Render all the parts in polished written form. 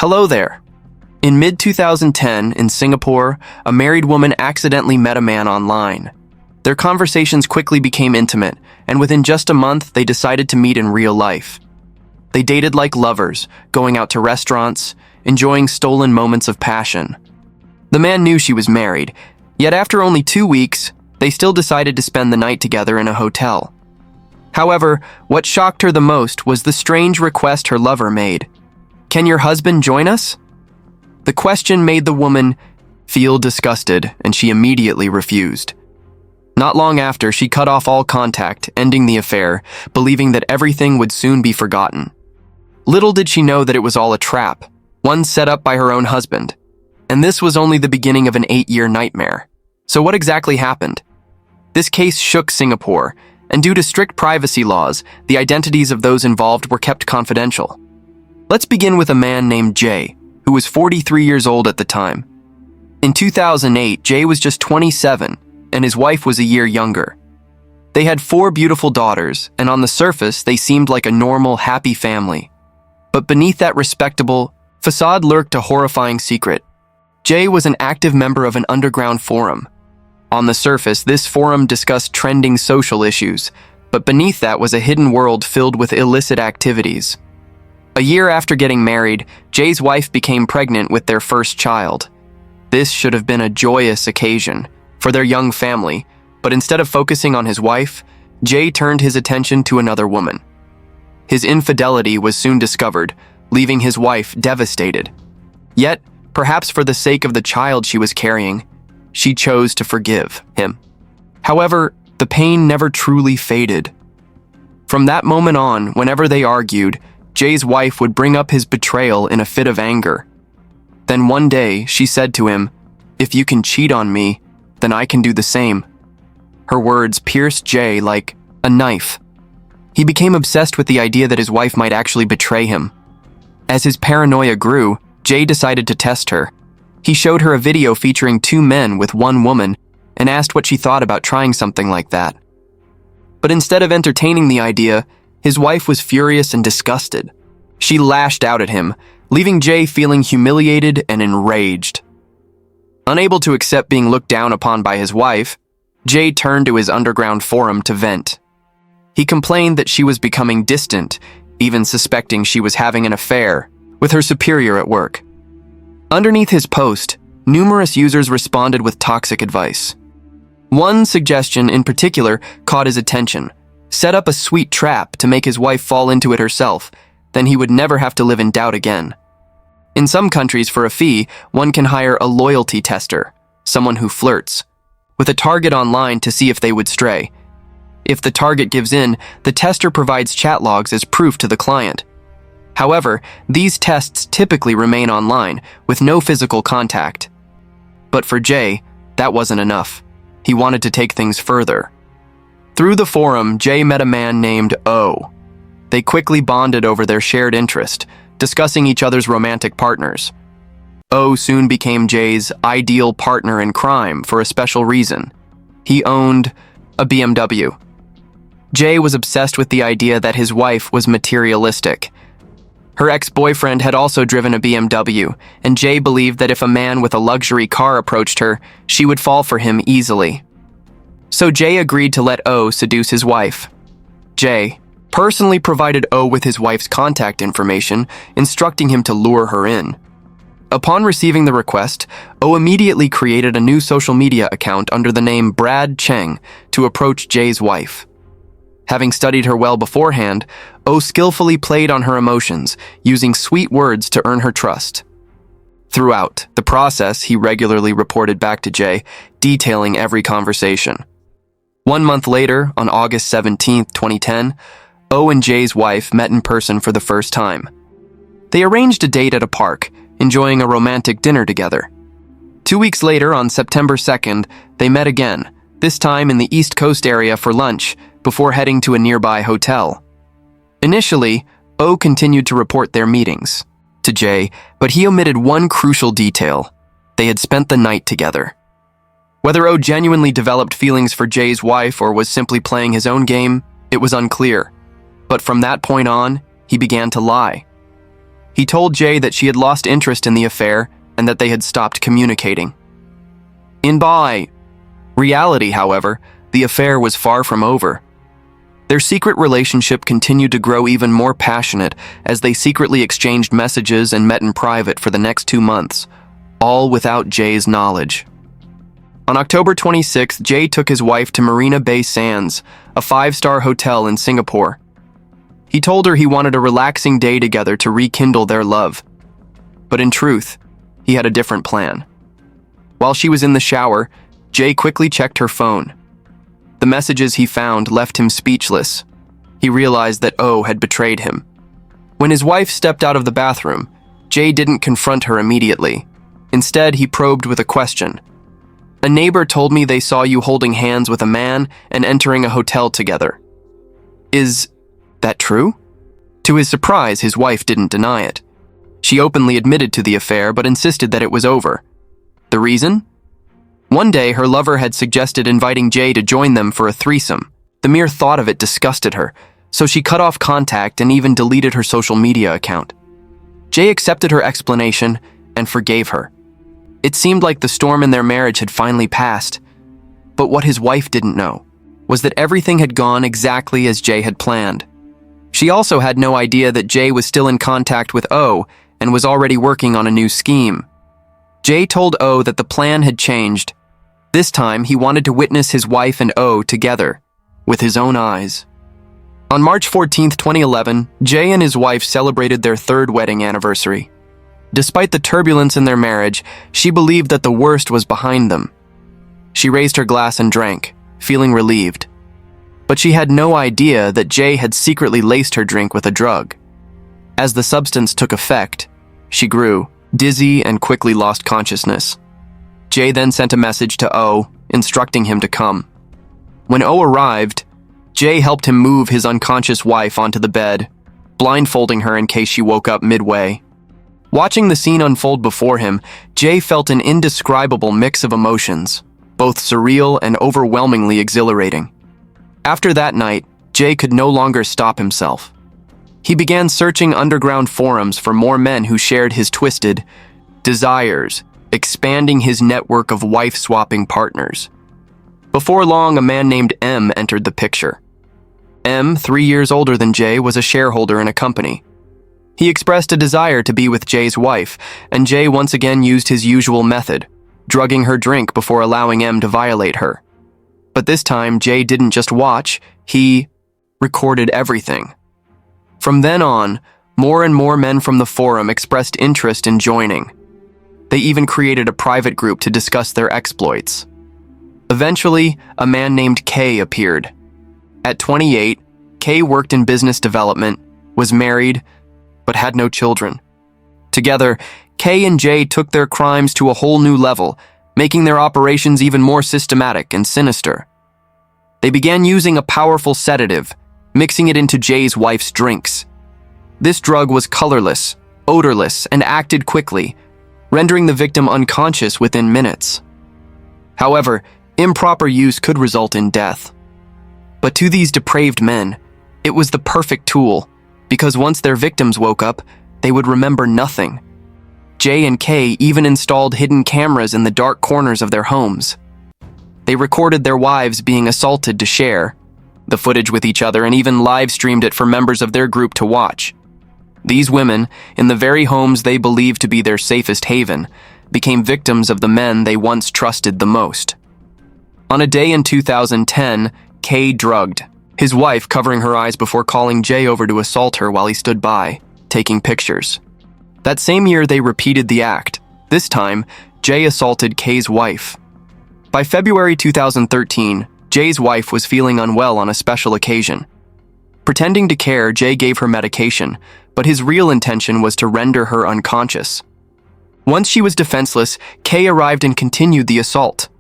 Hello there. In mid-2010, in Singapore, a married woman accidentally met a man online. Their conversations quickly became intimate, and within just a month, they decided to meet in real life. They dated like lovers, going out to restaurants, enjoying stolen moments of passion. The man knew she was married, yet after only 2 weeks, they still decided to spend the night together in a hotel. However, what shocked her the most was the strange request her lover made. "Can your husband join us?" The question made the woman feel disgusted, and she immediately refused. Not long after, she cut off all contact, ending the affair, believing that everything would soon be forgotten. Little did she know that it was all a trap, one set up by her own husband. And this was only the beginning of an 8-year nightmare. So what exactly happened? This case shook Singapore, and due to strict privacy laws, the identities of those involved were kept confidential. Let's begin with a man named Jay, who was 43 years old at the time. In 2008, Jay was just 27, and his wife was a year younger. They had 4 beautiful daughters, and on the surface, they seemed like a normal, happy family. But beneath that respectable facade lurked a horrifying secret. Jay was an active member of an underground forum. On the surface, this forum discussed trending social issues, but beneath that was a hidden world filled with illicit activities. A year after getting married, Jay's wife became pregnant with their first child. This should have been a joyous occasion for their young family, but instead of focusing on his wife, Jay turned his attention to another woman. His infidelity was soon discovered, leaving his wife devastated. Yet, perhaps for the sake of the child she was carrying, she chose to forgive him. However, the pain never truly faded. From that moment on, whenever they argued, Jay's wife would bring up his betrayal in a fit of anger. Then one day, she said to him, "If you can cheat on me, then I can do the same." Her words pierced Jay like a knife. He became obsessed with the idea that his wife might actually betray him. As his paranoia grew, Jay decided to test her. He showed her a video featuring 2 men with 1 woman and asked what she thought about trying something like that. But instead of entertaining the idea, his wife was furious and disgusted. She lashed out at him, leaving Jay feeling humiliated and enraged. Unable to accept being looked down upon by his wife, Jay turned to his underground forum to vent. He complained that she was becoming distant, even suspecting she was having an affair with her superior at work. Underneath his post, numerous users responded with toxic advice. One suggestion in particular caught his attention: set up a sweet trap to make his wife fall into it herself, then he would never have to live in doubt again. In some countries, for a fee, one can hire a loyalty tester, someone who flirts, with a target online to see if they would stray. If the target gives in, the tester provides chat logs as proof to the client. However, these tests typically remain online, with no physical contact. But for Jay, that wasn't enough. He wanted to take things further. Through the forum, Jay met a man named O. They quickly bonded over their shared interest, discussing each other's romantic partners. O soon became Jay's ideal partner in crime for a special reason. He owned a BMW. Jay was obsessed with the idea that his wife was materialistic. Her ex-boyfriend had also driven a BMW, and Jay believed that if a man with a luxury car approached her, she would fall for him easily. So Jay agreed to let O seduce his wife. Jay personally provided O with his wife's contact information, instructing him to lure her in. Upon receiving the request, O immediately created a new social media account under the name Brad Cheng to approach Jay's wife. Having studied her well beforehand, O skillfully played on her emotions, using sweet words to earn her trust. Throughout the process, he regularly reported back to Jay, detailing every conversation. 1 month later, on August 17, 2010, O and Jay's wife met in person for the first time. They arranged a date at a park, enjoying a romantic dinner together. 2 weeks later, on September 2nd, they met again, this time in the East Coast area for lunch, before heading to a nearby hotel. Initially, O continued to report their meetings to Jay, but he omitted one crucial detail: they had spent the night together. Whether O genuinely developed feelings for Jay's wife or was simply playing his own game, it was unclear. But from that point on, he began to lie. He told Jay that she had lost interest in the affair and that they had stopped communicating. In reality, however, the affair was far from over. Their secret relationship continued to grow even more passionate as they secretly exchanged messages and met in private for the next 2 months, all without Jay's knowledge. On October 26th, Jay took his wife to Marina Bay Sands, a 5-star hotel in Singapore. He told her he wanted a relaxing day together to rekindle their love. But in truth, he had a different plan. While she was in the shower, Jay quickly checked her phone. The messages he found left him speechless. He realized that O had betrayed him. When his wife stepped out of the bathroom, Jay didn't confront her immediately. Instead, he probed with a question. "A neighbor told me they saw you holding hands with a man and entering a hotel together. Is that true?" To his surprise, his wife didn't deny it. She openly admitted to the affair but insisted that it was over. The reason? One day, her lover had suggested inviting Jay to join them for a threesome. The mere thought of it disgusted her, so she cut off contact and even deleted her social media account. Jay accepted her explanation and forgave her. It seemed like the storm in their marriage had finally passed. But what his wife didn't know was that everything had gone exactly as Jay had planned. She also had no idea that Jay was still in contact with O and was already working on a new scheme. Jay told O that the plan had changed. This time, he wanted to witness his wife and O together, with his own eyes. On March 14, 2011, Jay and his wife celebrated their 3rd wedding anniversary. Despite the turbulence in their marriage, she believed that the worst was behind them. She raised her glass and drank, feeling relieved. But she had no idea that Jay had secretly laced her drink with a drug. As the substance took effect, she grew dizzy and quickly lost consciousness. Jay then sent a message to O, instructing him to come. When O arrived, Jay helped him move his unconscious wife onto the bed, blindfolding her in case she woke up midway. Watching the scene unfold before him, Jay felt an indescribable mix of emotions, both surreal and overwhelmingly exhilarating. After that night, Jay could no longer stop himself. He began searching underground forums for more men who shared his twisted desires, expanding his network of wife-swapping partners. Before long, a man named M entered the picture. M, 3 years older than Jay, was a shareholder in a company. He expressed a desire to be with Jay's wife, and Jay once again used his usual method, drugging her drink before allowing M to violate her. But this time, Jay didn't just watch, he recorded everything. From then on, more and more men from the forum expressed interest in joining. They even created a private group to discuss their exploits. Eventually, a man named K appeared. At 28, K worked in business development, was married, but had no children. Together, K and Jay took their crimes to a whole new level, making their operations even more systematic and sinister. They began using a powerful sedative, mixing it into Jay's wife's drinks. This drug was colorless, odorless, and acted quickly, rendering the victim unconscious within minutes. However, improper use could result in death. But to these depraved men, it was the perfect tool, because once their victims woke up, they would remember nothing. Jay and Kay even installed hidden cameras in the dark corners of their homes. They recorded their wives being assaulted to share the footage with each other and even live-streamed it for members of their group to watch. These women, in the very homes they believed to be their safest haven, became victims of the men they once trusted the most. On a day in 2010, Kay drugged his wife, covering her eyes before calling Jay over to assault her while he stood by, taking pictures. That same year, they repeated the act. This time, Jay assaulted Kay's wife. By February 2013, Jay's wife was feeling unwell on a special occasion. Pretending to care, Jay gave her medication, but his real intention was to render her unconscious. Once she was defenseless, Kay arrived and continued the assault.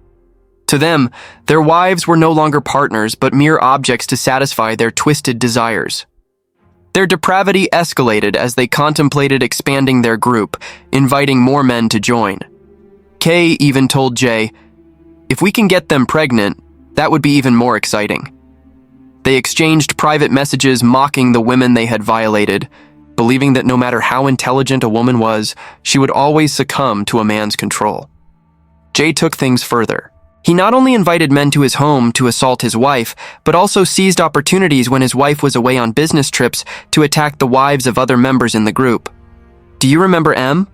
To them, their wives were no longer partners but mere objects to satisfy their twisted desires. Their depravity escalated as they contemplated expanding their group, inviting more men to join. Kay even told Jay, "If we can get them pregnant, that would be even more exciting." They exchanged private messages mocking the women they had violated, believing that no matter how intelligent a woman was, she would always succumb to a man's control. Jay took things further. He not only invited men to his home to assault his wife, but also seized opportunities when his wife was away on business trips to attack the wives of other members in the group. Do you remember M?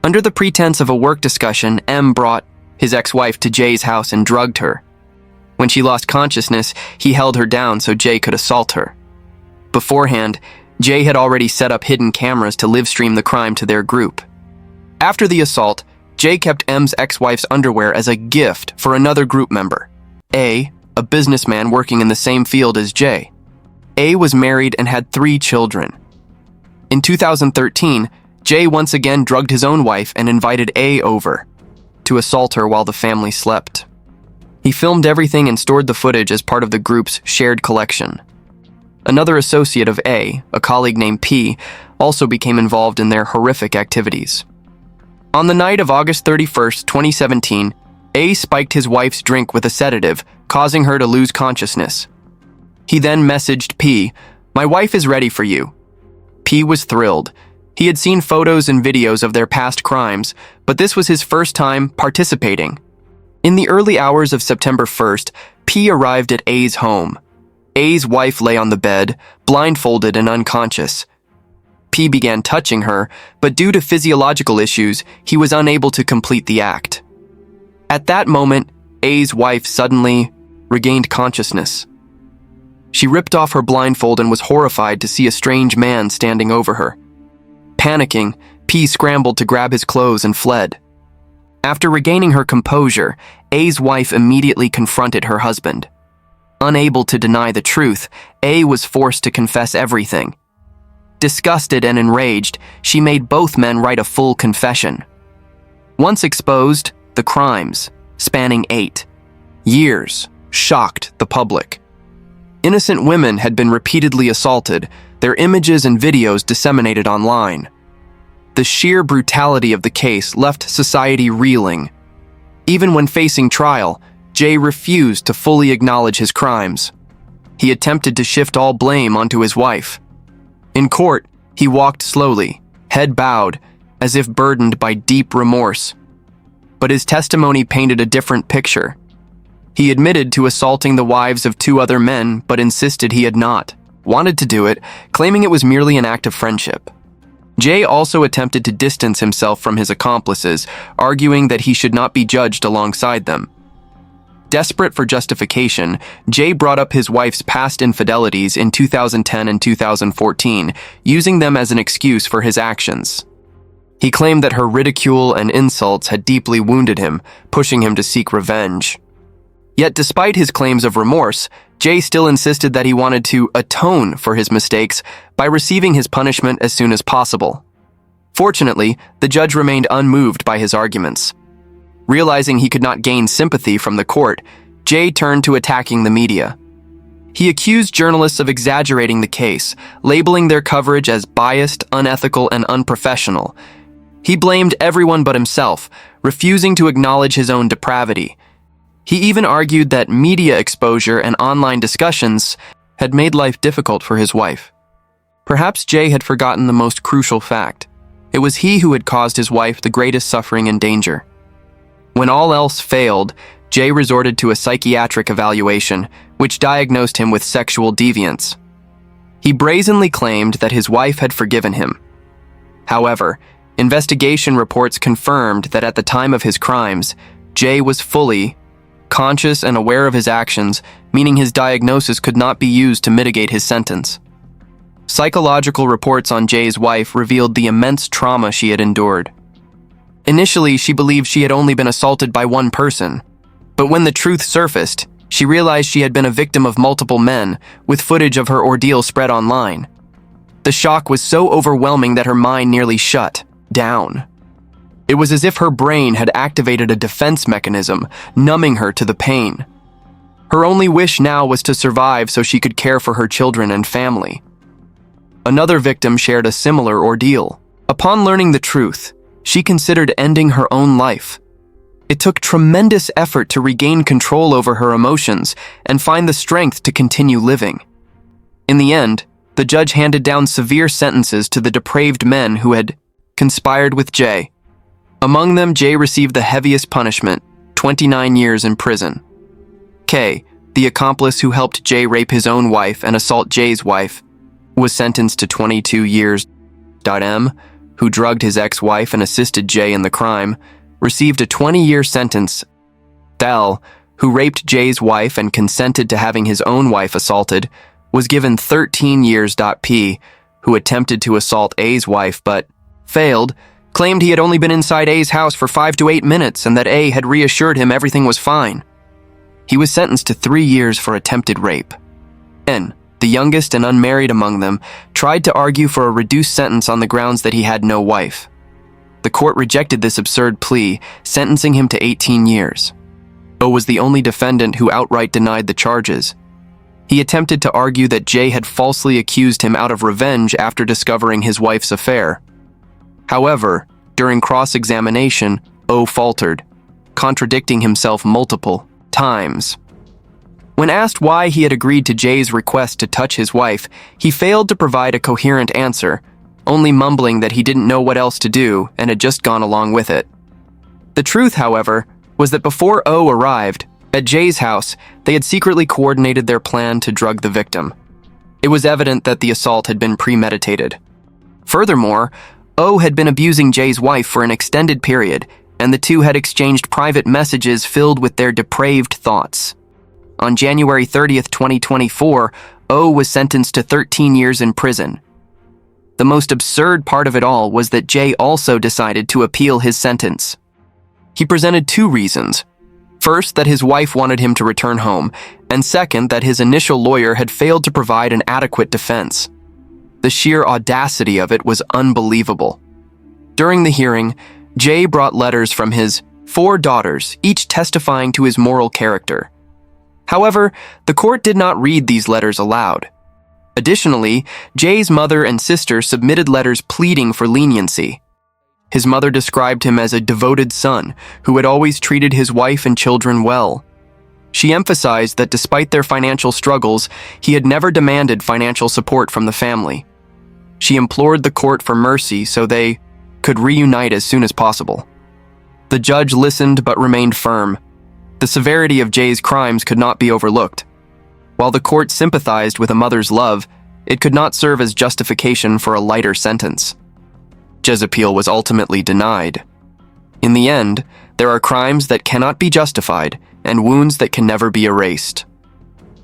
Under the pretense of a work discussion, M brought his ex-wife to Jay's house and drugged her. When she lost consciousness, he held her down so Jay could assault her. Beforehand, Jay had already set up hidden cameras to live-stream the crime to their group. After the assault, Jay kept M's ex-wife's underwear as a gift for another group member, A, a businessman working in the same field as Jay. A was married and had 3 children. In 2013, Jay once again drugged his own wife and invited A over to assault her while the family slept. He filmed everything and stored the footage as part of the group's shared collection. Another associate of A colleague named P, also became involved in their horrific activities. On the night of August 31, 2017, A spiked his wife's drink with a sedative, causing her to lose consciousness. He then messaged P, "My wife is ready for you." P was thrilled. He had seen photos and videos of their past crimes, but this was his first time participating. In the early hours of September 1st, P arrived at A's home. A's wife lay on the bed, blindfolded and unconscious. P began touching her, but due to physiological issues, he was unable to complete the act. At that moment, A's wife suddenly regained consciousness. She ripped off her blindfold and was horrified to see a strange man standing over her. Panicking, P scrambled to grab his clothes and fled. After regaining her composure, A's wife immediately confronted her husband. Unable to deny the truth, A was forced to confess everything. Disgusted and enraged, she made both men write a full confession. Once exposed, the crimes, spanning 8 years, shocked the public. Innocent women had been repeatedly assaulted, their images and videos disseminated online. The sheer brutality of the case left society reeling. Even when facing trial, Jay refused to fully acknowledge his crimes. He attempted to shift all blame onto his wife. In court, he walked slowly, head bowed, as if burdened by deep remorse. But his testimony painted a different picture. He admitted to assaulting the wives of 2 other men, but insisted he had not wanted to do it, claiming it was merely an act of friendship. Jay also attempted to distance himself from his accomplices, arguing that he should not be judged alongside them. Desperate for justification, Jay brought up his wife's past infidelities in 2010 and 2014, using them as an excuse for his actions. He claimed that her ridicule and insults had deeply wounded him, pushing him to seek revenge. Yet despite his claims of remorse, Jay still insisted that he wanted to atone for his mistakes by receiving his punishment as soon as possible. Fortunately, the judge remained unmoved by his arguments. Realizing he could not gain sympathy from the court, Jay turned to attacking the media. He accused journalists of exaggerating the case, labeling their coverage as biased, unethical, and unprofessional. He blamed everyone but himself, refusing to acknowledge his own depravity. He even argued that media exposure and online discussions had made life difficult for his wife. Perhaps Jay had forgotten the most crucial fact. It was he who had caused his wife the greatest suffering and danger. When all else failed, Jay resorted to a psychiatric evaluation, which diagnosed him with sexual deviance. He brazenly claimed that his wife had forgiven him. However, investigation reports confirmed that at the time of his crimes, Jay was fully conscious and aware of his actions, meaning his diagnosis could not be used to mitigate his sentence. Psychological reports on Jay's wife revealed the immense trauma she had endured. Initially, she believed she had only been assaulted by one person, but when the truth surfaced, she realized she had been a victim of multiple men, with footage of her ordeal spread online. The shock was so overwhelming that her mind nearly shut down. It was as if her brain had activated a defense mechanism, numbing her to the pain. Her only wish now was to survive so she could care for her children and family. Another victim shared a similar ordeal. Upon learning the truth, she considered ending her own life. It took tremendous effort to regain control over her emotions and find the strength to continue living. In the end, The judge handed down severe sentences to the depraved men who had conspired with Jay. Among them, Jay received the heaviest punishment, 29 years in prison. K, the accomplice who helped Jay rape his own wife and assault Jay's wife, was sentenced to 22 years. M, who drugged his ex-wife and assisted Jay in the crime, received a 20-year sentence. L, who raped Jay's wife and consented to having his own wife assaulted, was given 13 years. P, who attempted to assault A's wife but failed, claimed he had only been inside A's house for 5 to 8 minutes and that A had reassured him everything was fine. He was sentenced to 3 years for attempted rape. N, the youngest and unmarried among them, tried to argue for a reduced sentence on the grounds that he had no wife. The court rejected this absurd plea, sentencing him to 18 years. O was the only defendant who outright denied the charges. He attempted to argue that Jay had falsely accused him out of revenge after discovering his wife's affair. However, during cross-examination, O faltered, contradicting himself multiple times. When asked why he had agreed to Jay's request to touch his wife, he failed to provide a coherent answer, only mumbling that he didn't know what else to do and had just gone along with it. The truth, however, was that before O arrived, at Jay's house, they had secretly coordinated their plan to drug the victim. It was evident that the assault had been premeditated. Furthermore, O had been abusing Jay's wife for an extended period, and the two had exchanged private messages filled with their depraved thoughts. On January 30th, 2024, O was sentenced to 13 years in prison. The most absurd part of it all was that Jay also decided to appeal his sentence. He presented 2 reasons. First, that his wife wanted him to return home, and second, that his initial lawyer had failed to provide an adequate defense. The sheer audacity of it was unbelievable. During the hearing, Jay brought letters from his 4 daughters, each testifying to his moral character. However, the court did not read these letters aloud. Additionally, Jay's mother and sister submitted letters pleading for leniency. His mother described him as a devoted son who had always treated his wife and children well. She emphasized that despite their financial struggles, he had never demanded financial support from the family. She implored the court for mercy so they could reunite as soon as possible. The judge listened but remained firm. The severity of Jay's crimes could not be overlooked. While the court sympathized with a mother's love, it could not serve as justification for a lighter sentence. Jay's appeal was ultimately denied. In the end, there are crimes that cannot be justified and wounds that can never be erased.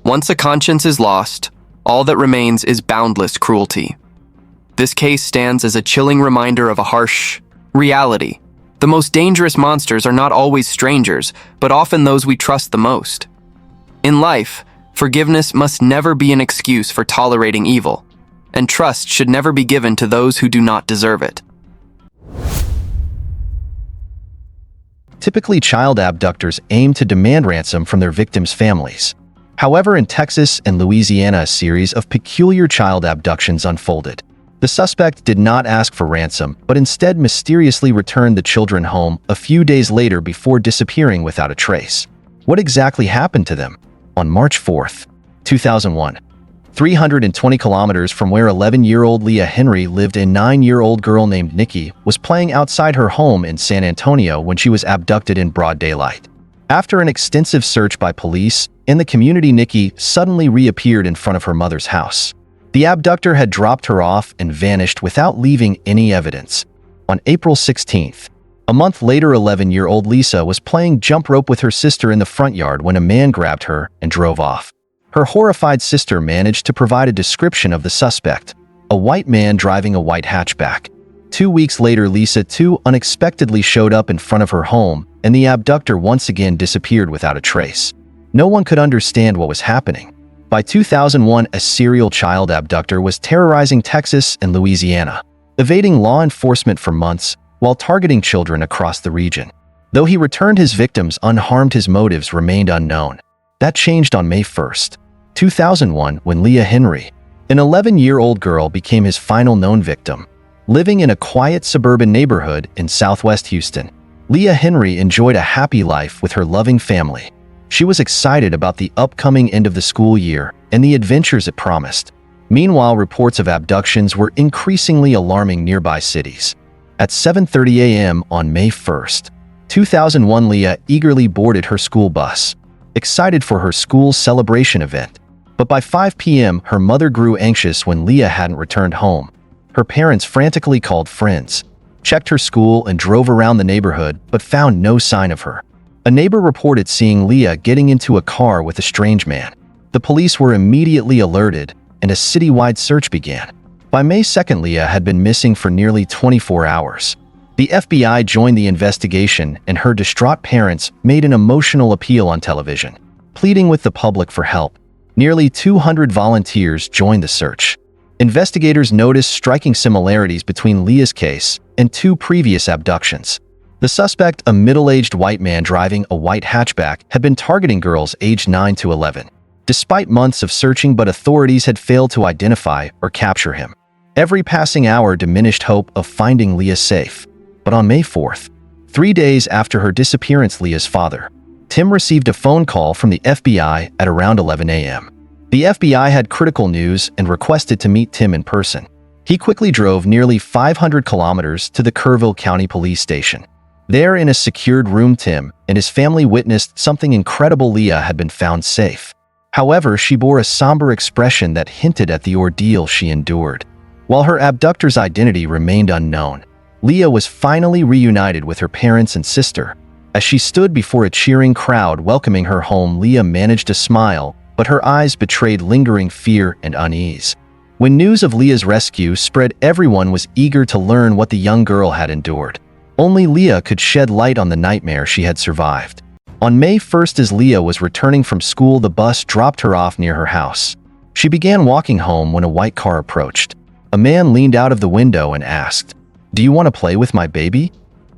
Once a conscience is lost, all that remains is boundless cruelty. This case stands as a chilling reminder of a harsh reality. The most dangerous monsters are not always strangers, but often those we trust the most. In life, forgiveness must never be an excuse for tolerating evil, and trust should never be given to those who do not deserve it. Typically, child abductors aim to demand ransom from their victims' families. However, in Texas and Louisiana, a series of peculiar child abductions unfolded. The suspect did not ask for ransom, but instead mysteriously returned the children home a few days later before disappearing without a trace. What exactly happened to them? On March 4th, 2001, 320 kilometers from where 11-year-old Leah Henry lived, a 9-year-old girl named Nikki was playing outside her home in San Antonio when she was abducted in broad daylight. After an extensive search by police in the community, Nikki suddenly reappeared in front of her mother's house. The abductor had dropped her off and vanished without leaving any evidence. On April 16th, a month later, 11-year-old Lisa was playing jump rope with her sister in the front yard when a man grabbed her and drove off. Her horrified sister managed to provide a description of the suspect, a white man driving a white hatchback. 2 weeks later, Lisa too unexpectedly showed up in front of her home, and the abductor once again disappeared without a trace. No one could understand what was happening. By 2001, a serial child abductor was terrorizing Texas and Louisiana, evading law enforcement for months while targeting children across the region. Though he returned his victims unharmed, his motives remained unknown. That changed on May 1st, 2001, when Leah Henry, an 11-year-old girl, became his final known victim. Living in a quiet suburban neighborhood in southwest Houston, Leah Henry enjoyed a happy life with her loving family. She was excited about the upcoming end of the school year and the adventures it promised. Meanwhile, reports of abductions were increasingly alarming nearby cities. At 7:30 a.m. on May 1st, 2001, Leah eagerly boarded her school bus, excited for her school's celebration event. But by 5 p.m., her mother grew anxious when Leah hadn't returned home. Her parents frantically called friends, checked her school, and drove around the neighborhood, but found no sign of her. A neighbor reported seeing Leah getting into a car with a strange man. The police were immediately alerted, and a citywide search began. By May 2nd, Leah had been missing for nearly 24 hours. The FBI joined the investigation, and her distraught parents made an emotional appeal on television, pleading with the public for help. Nearly 200 volunteers joined the search. Investigators noticed striking similarities between Leah's case and two previous abductions. The suspect, a middle-aged white man driving a white hatchback, had been targeting girls aged 9 to 11. Despite months of searching, but authorities had failed to identify or capture him. Every passing hour diminished hope of finding Leah safe. But on May 4th, 3 days after her disappearance, Leah's father, Tim, received a phone call from the FBI at around 11 a.m. The FBI had critical news and requested to meet Tim in person. He quickly drove nearly 500 kilometers to the Kerrville County Police Station. There, in a secured room, Tim and his family witnessed something incredible. Leah had been found safe. However, she bore a somber expression that hinted at the ordeal she endured. While her abductor's identity remained unknown, Leah was finally reunited with her parents and sister. As she stood before a cheering crowd welcoming her home, Leah managed to smile, but her eyes betrayed lingering fear and unease. When news of Leah's rescue spread, everyone was eager to learn what the young girl had endured. Only Leah could shed light on the nightmare she had survived. On May 1st, as Leah was returning from school, the bus dropped her off near her house. She began walking home when a white car approached. A man leaned out of the window and asked, "Do you want to play with my baby?"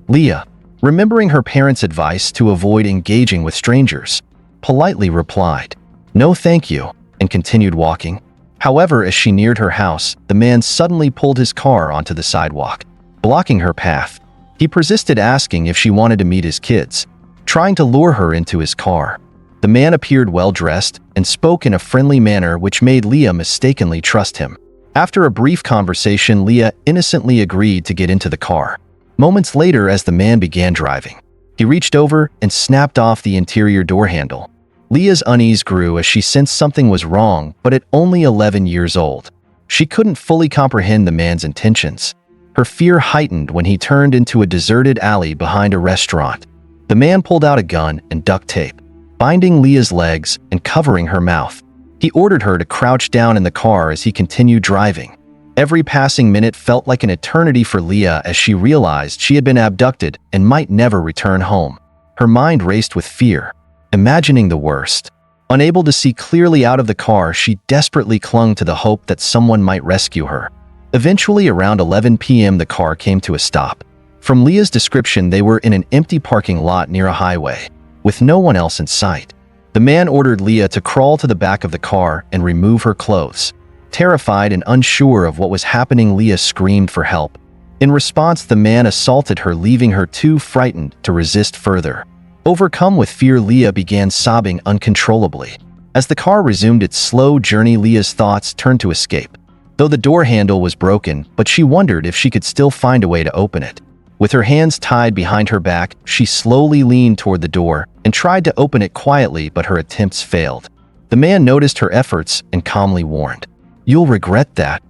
Leah, remembering her parents' advice to avoid engaging with strangers, politely replied, "No thank you," and continued walking. However, as she neared her house, the man suddenly pulled his car onto the sidewalk, blocking her path. He persisted, asking if she wanted to meet his kids, trying to lure her into his car. The man appeared well-dressed and spoke in a friendly manner, which made Leah mistakenly trust him. After a brief conversation, Leah innocently agreed to get into the car. Moments later, as the man began driving, he reached over and snapped off the interior door handle. Leah's unease grew as she sensed something was wrong, but at only 11 years old, she couldn't fully comprehend the man's intentions. Her fear heightened when he turned into a deserted alley behind a restaurant. The man pulled out a gun and duct tape, binding Leah's legs and covering her mouth. He ordered her to crouch down in the car as he continued driving. Every passing minute felt like an eternity for Leah as she realized she had been abducted and might never return home. Her mind raced with fear, imagining the worst. Unable to see clearly out of the car, she desperately clung to the hope that someone might rescue her. Eventually, around 11 p.m., the car came to a stop. From Leah's description, they were in an empty parking lot near a highway, with no one else in sight. The man ordered Leah to crawl to the back of the car and remove her clothes. Terrified and unsure of what was happening, Leah screamed for help. In response, the man assaulted her, leaving her too frightened to resist further. Overcome with fear, Leah began sobbing uncontrollably. As the car resumed its slow journey, Leah's thoughts turned to escape. Though the door handle was broken, but she wondered if she could still find a way to open it. With her hands tied behind her back, she slowly leaned toward the door and tried to open it quietly, but her attempts failed. The man noticed her efforts and calmly warned, "You'll regret that."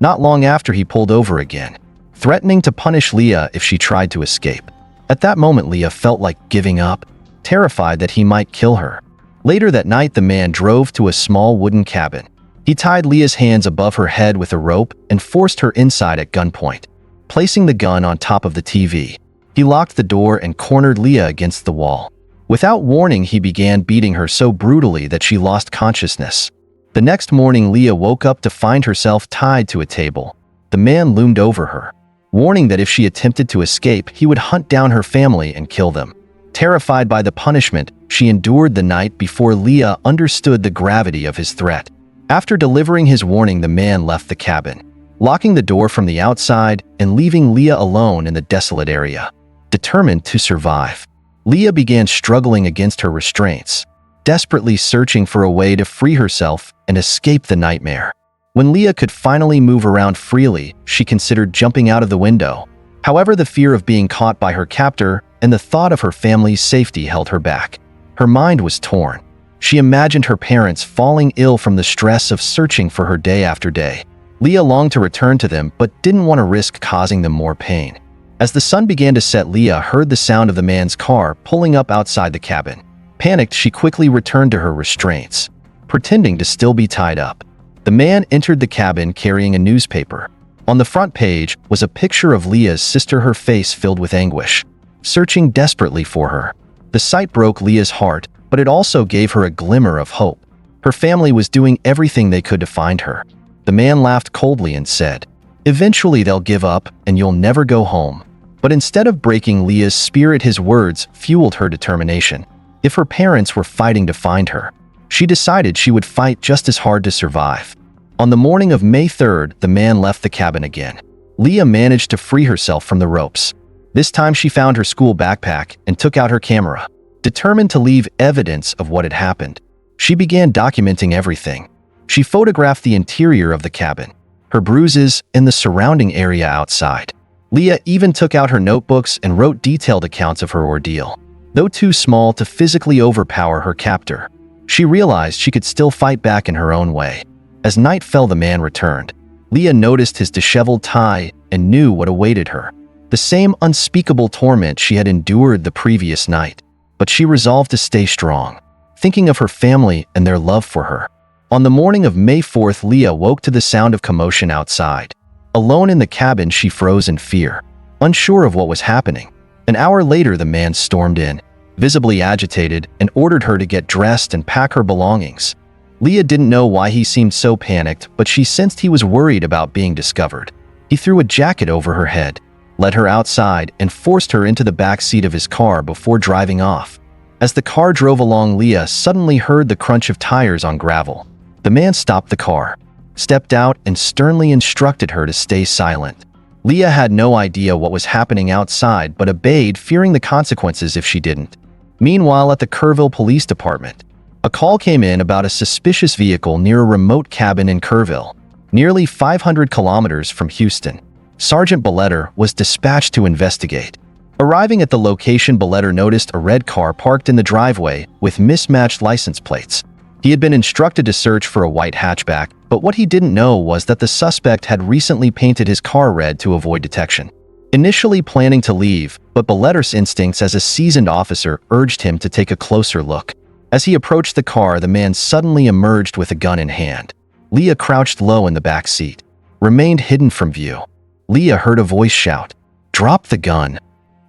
Not long after, he pulled over again, threatening to punish Leah if she tried to escape. At that moment, Leah felt like giving up, terrified that he might kill her. Later that night, the man drove to a small wooden cabin. He tied Leah's hands above her head with a rope and forced her inside at gunpoint. Placing the gun on top of the TV, he locked the door and cornered Leah against the wall. Without warning, he began beating her so brutally that she lost consciousness. The next morning, Leah woke up to find herself tied to a table. The man loomed over her, warning that if she attempted to escape, he would hunt down her family and kill them. Terrified by the punishment, she endured the night before Leah understood the gravity of his threat. After delivering his warning, the man left the cabin, locking the door from the outside and leaving Leah alone in the desolate area. Determined to survive, Leah began struggling against her restraints, desperately searching for a way to free herself and escape the nightmare. When Leah could finally move around freely, she considered jumping out of the window. However, the fear of being caught by her captor and the thought of her family's safety held her back. Her mind was torn. She imagined her parents falling ill from the stress of searching for her day after day. Leah longed to return to them but didn't want to risk causing them more pain. As the sun began to set, Leah heard the sound of the man's car pulling up outside the cabin. Panicked, she quickly returned to her restraints, pretending to still be tied up. The man entered the cabin carrying a newspaper. On the front page was a picture of Leah's sister, her face filled with anguish, searching desperately for her. The sight broke Leah's heart, but it also gave her a glimmer of hope. Her family was doing everything they could to find her. The man laughed coldly and said, "Eventually they'll give up and you'll never go home." But instead of breaking Leah's spirit, his words fueled her determination. If her parents were fighting to find her, she decided she would fight just as hard to survive. On the morning of May 3rd, the man left the cabin again. Leah managed to free herself from the ropes. This time she found her school backpack and took out her camera, determined to leave evidence of what had happened. She began documenting everything. She photographed the interior of the cabin, her bruises, and the surrounding area outside. Leah even took out her notebooks and wrote detailed accounts of her ordeal. Though too small to physically overpower her captor, she realized she could still fight back in her own way. As night fell, the man returned. Leah noticed his disheveled tie and knew what awaited her. The same unspeakable torment she had endured the previous night. But she resolved to stay strong, thinking of her family and their love for her. On the morning of May 4th, Leah woke to the sound of commotion outside. Alone in the cabin, she froze in fear, unsure of what was happening. An hour later, the man stormed in, visibly agitated, and ordered her to get dressed and pack her belongings. Leah didn't know why he seemed so panicked, but she sensed he was worried about being discovered. He threw a jacket over her head, led her outside, and forced her into the back seat of his car before driving off. As the car drove along, Leah suddenly heard the crunch of tires on gravel. The man stopped the car, stepped out, and sternly instructed her to stay silent. Leah had no idea what was happening outside but obeyed, fearing the consequences if she didn't. Meanwhile, at the Kerrville Police Department, a call came in about a suspicious vehicle near a remote cabin in Kerrville, nearly 500 kilometers from Houston. Sergeant Belletter was dispatched to investigate. Arriving at the location, Belletter noticed a red car parked in the driveway with mismatched license plates. He had been instructed to search for a white hatchback, but what he didn't know was that the suspect had recently painted his car red to avoid detection. Initially planning to leave, but Belletter's instincts as a seasoned officer urged him to take a closer look. As he approached the car, the man suddenly emerged with a gun in hand. Leah crouched low in the back seat, remained hidden from view. Leah heard a voice shout, "Drop the gun."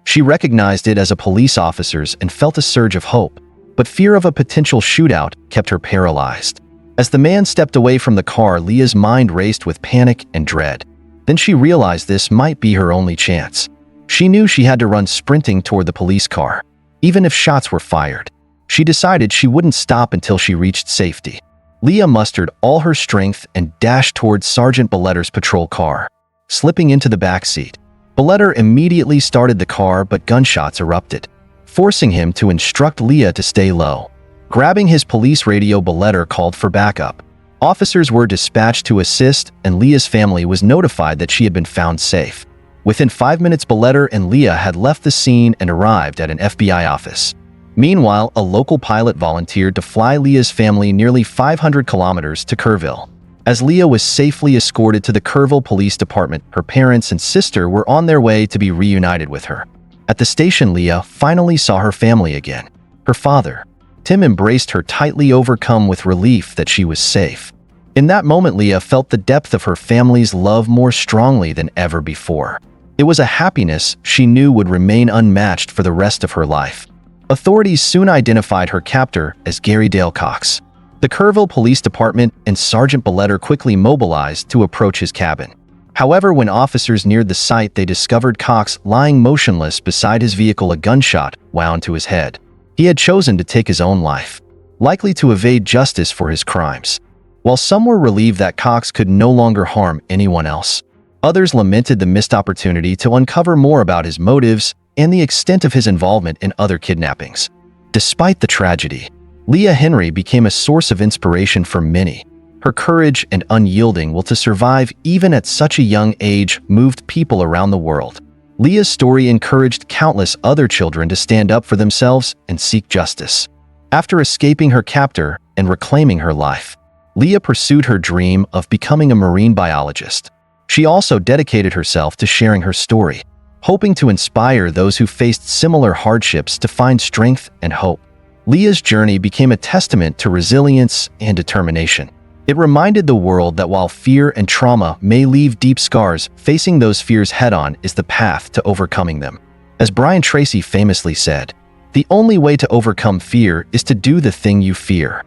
She recognized it as a police officer's and felt a surge of hope, but fear of a potential shootout kept her paralyzed. As the man stepped away from the car, Leah's mind raced with panic and dread. Then she realized this might be her only chance. She knew she had to run sprinting toward the police car, even if shots were fired. She decided she wouldn't stop until she reached safety. Leah mustered all her strength and dashed towards Sergeant Belletter's patrol car. Slipping into the back seat, Belletter immediately started the car, but gunshots erupted, forcing him to instruct Leah to stay low. Grabbing his police radio, Belletter called for backup. Officers were dispatched to assist, and Leah's family was notified that she had been found safe. Within 5 minutes, Belletter and Leah had left the scene and arrived at an FBI office. Meanwhile, a local pilot volunteered to fly Leah's family nearly 500 kilometers to Kerrville. As Leah was safely escorted to the Kerrville Police Department, her parents and sister were on their way to be reunited with her. At the station, Leah finally saw her family again. Her father, Tim, embraced her tightly, overcome with relief that she was safe. In that moment, Leah felt the depth of her family's love more strongly than ever before. It was a happiness she knew would remain unmatched for the rest of her life. Authorities soon identified her captor as Gary Dale Cox. The Kerrville Police Department and Sergeant Belletter quickly mobilized to approach his cabin. However, when officers neared the site, they discovered Cox lying motionless beside his vehicle, a gunshot wound to his head. He had chosen to take his own life, likely to evade justice for his crimes. While some were relieved that Cox could no longer harm anyone else, others lamented the missed opportunity to uncover more about his motives and the extent of his involvement in other kidnappings. Despite the tragedy, Leah Henry became a source of inspiration for many. Her courage and unyielding will to survive even at such a young age moved people around the world. Leah's story encouraged countless other children to stand up for themselves and seek justice. After escaping her captor and reclaiming her life, Leah pursued her dream of becoming a marine biologist. She also dedicated herself to sharing her story, hoping to inspire those who faced similar hardships to find strength and hope. Leah's journey became a testament to resilience and determination. It reminded the world that while fear and trauma may leave deep scars, facing those fears head-on is the path to overcoming them. As Brian Tracy famously said, "The only way to overcome fear is to do the thing you fear."